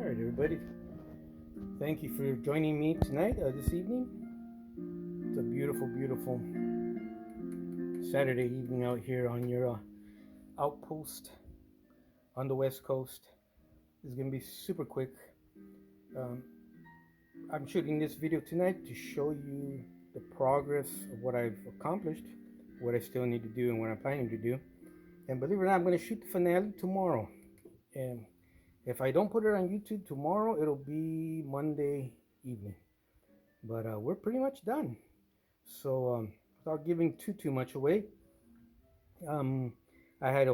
All right, everybody. Thank you for joining me tonight, this evening. It's a beautiful, beautiful Saturday evening out here on your outpost on the West Coast. This is going to be super quick. Um, I'm shooting this video tonight to show you the progress of what I've accomplished, what I still need to do, and what I'm planning to do. And believe it or not, I'm going to shoot the finale tomorrow. And if I don't put it on YouTube tomorrow, it'll be Monday evening. But we're pretty much done. So without giving too much away, um, I had do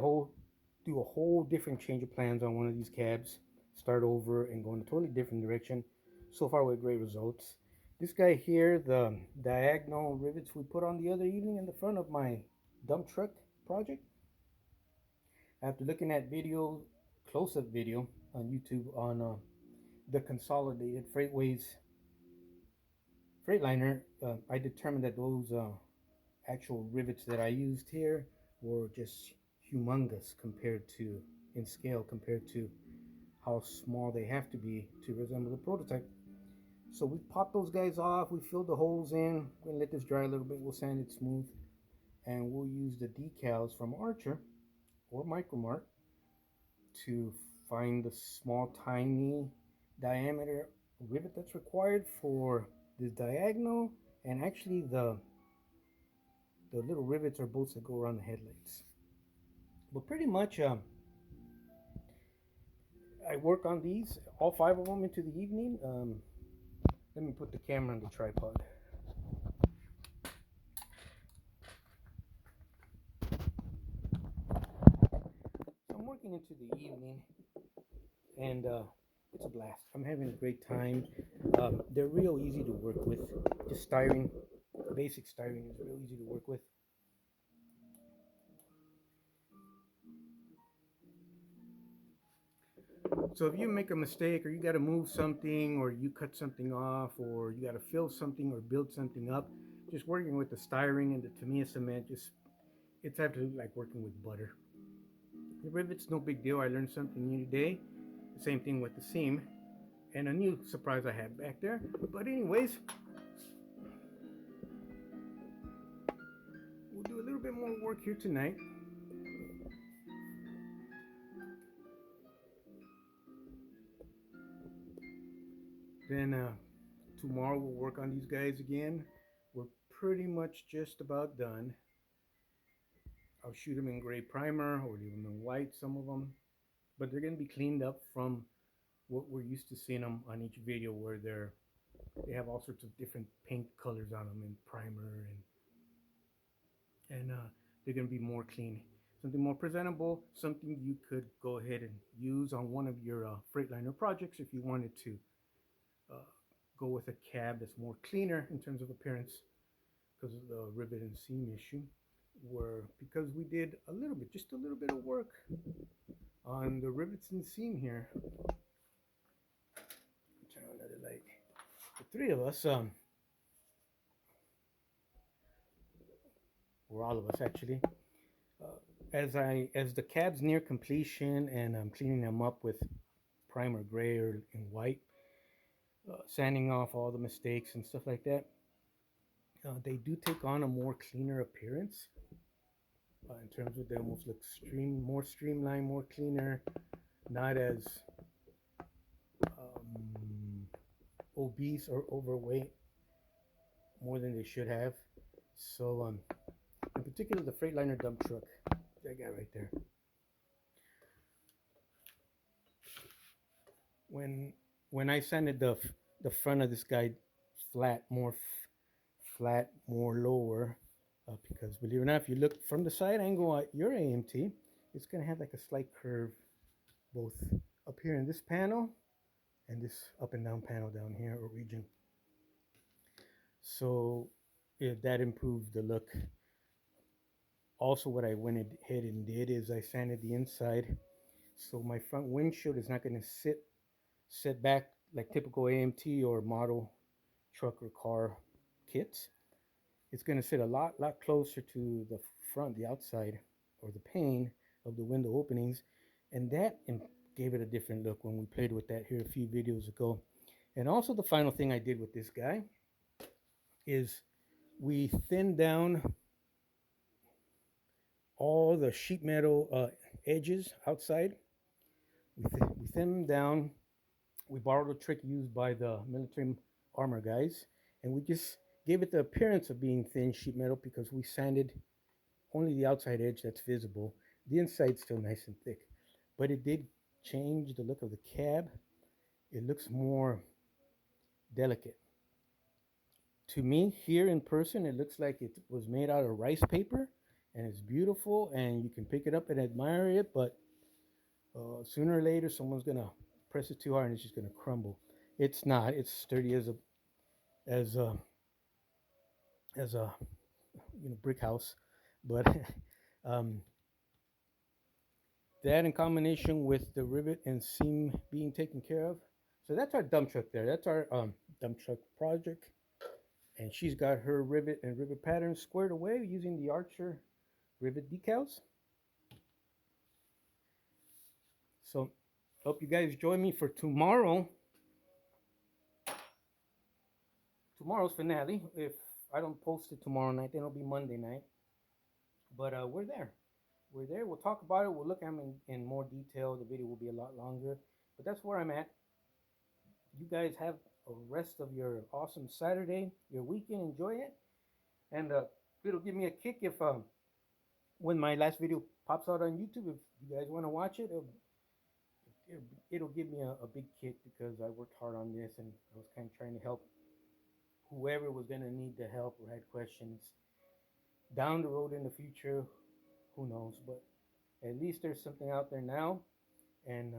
a whole different change of plans on one of these cabs, start over and go in a totally different direction. So far with great results. This guy here, the diagonal rivets we put on the other evening in the front of my dump truck project. After looking at close-up video on YouTube on the consolidated Freightliner, I determined that those actual rivets that I used here were just humongous in scale compared to how small they have to be to resemble the prototype. So we popped those guys off, we filled the holes in, we're gonna let this dry a little bit, we'll sand it smooth, and we'll use the decals from Archer or Micromart to find the small, tiny diameter rivet that's required for this diagonal, and actually the little rivets are bolts that go around the headlights. But pretty much, I work on these, all 5 of them, into the evening. Let me put the camera on the tripod. So I'm working into the evening, and it's a blast. I'm having a great time. They're real easy to work with. Just styrene, basic styrene is real easy to work with. So if you make a mistake, or you got to move something, or you cut something off, or you got to fill something or build something up, just working with the styrene and the Tamiya cement, it's absolutely like working with butter. The rivet's no big deal. I learned something new today. The same thing with the seam, and a new surprise I had back there. But anyways, we'll do a little bit more work here tonight. Then tomorrow we'll work on these guys again. We're pretty much just about done. I'll shoot them in gray primer or leave them in white, some of them. But they're going to be cleaned up from what we're used to seeing them on each video, where they have all sorts of different paint colors on them and primer, and they're going to be more clean. Something more presentable, something you could go ahead and use on one of your Freightliner projects if you wanted to go with a cab that's more cleaner in terms of appearance because of the rivet and seam issue. Because we did just a little bit of work on the rivets and seam here. Turn on another light. The 3 of us, or all of us actually, as the cab's near completion and I'm cleaning them up with primer gray or in white, sanding off all the mistakes and stuff like that, they do take on a more cleaner appearance. In terms of they almost look more streamlined, more cleaner, not as obese or overweight more than they should have. So in particular the Freightliner dump truck, that guy right there, when I sanded the front of this guy flat, more lower, because believe it or not, if you look from the side angle at your AMT, it's going to have like a slight curve both up here in this panel and this up and down panel down here, or region. So that improved the look. Also, what I went ahead and did is I sanded the inside, so my front windshield is not going to set back like typical AMT or model truck or car kits. It's going to sit a lot closer to the front, the outside, or the pane of the window openings, and that gave it a different look when we played with that here a few videos ago. And also the final thing I did with this guy is we thinned down all the sheet metal edges outside. We thinned them down. We borrowed a trick used by the military armor guys, and we just gave it the appearance of being thin sheet metal because we sanded only the outside edge that's visible. The inside's still nice and thick, but it did change the look of the cab. It looks more delicate. To me, here in person, it looks like it was made out of rice paper, and it's beautiful, and you can pick it up and admire it, but sooner or later, someone's gonna press it too hard and it's just gonna crumble. It's not. It's sturdy as a as a brick house, but um, that in combination with the rivet and seam being taken care of. So that's our dump truck there. That's our dump truck project, and she's got her rivet and rivet patterns squared away using the Archer rivet decals. So hope you guys join me for tomorrow's finale. If I don't post it tomorrow night, then it'll be Monday night. But we're there. We're there. We'll talk about it. We'll look at them in more detail. The video will be a lot longer. But that's where I'm at. You guys have a rest of your awesome Saturday, your weekend. Enjoy it. And it'll give me a kick if when my last video pops out on YouTube, if you guys want to watch it, it'll give me a big kick because I worked hard on this and I was kind of trying to help whoever was going to need the help or had questions down the road in the future. Who knows? But at least there's something out there now, and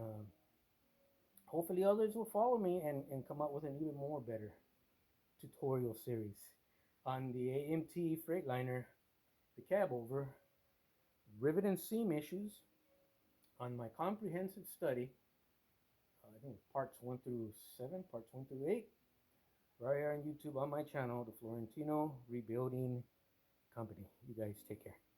hopefully others will follow me and come out with an even more better tutorial series on the AMT Freightliner, the cab over, rivet and seam issues on my comprehensive study. I think parts 1 through 7, parts 1 through 8, right here on YouTube on my channel, the Florentino Rebuilding Company. You guys take care.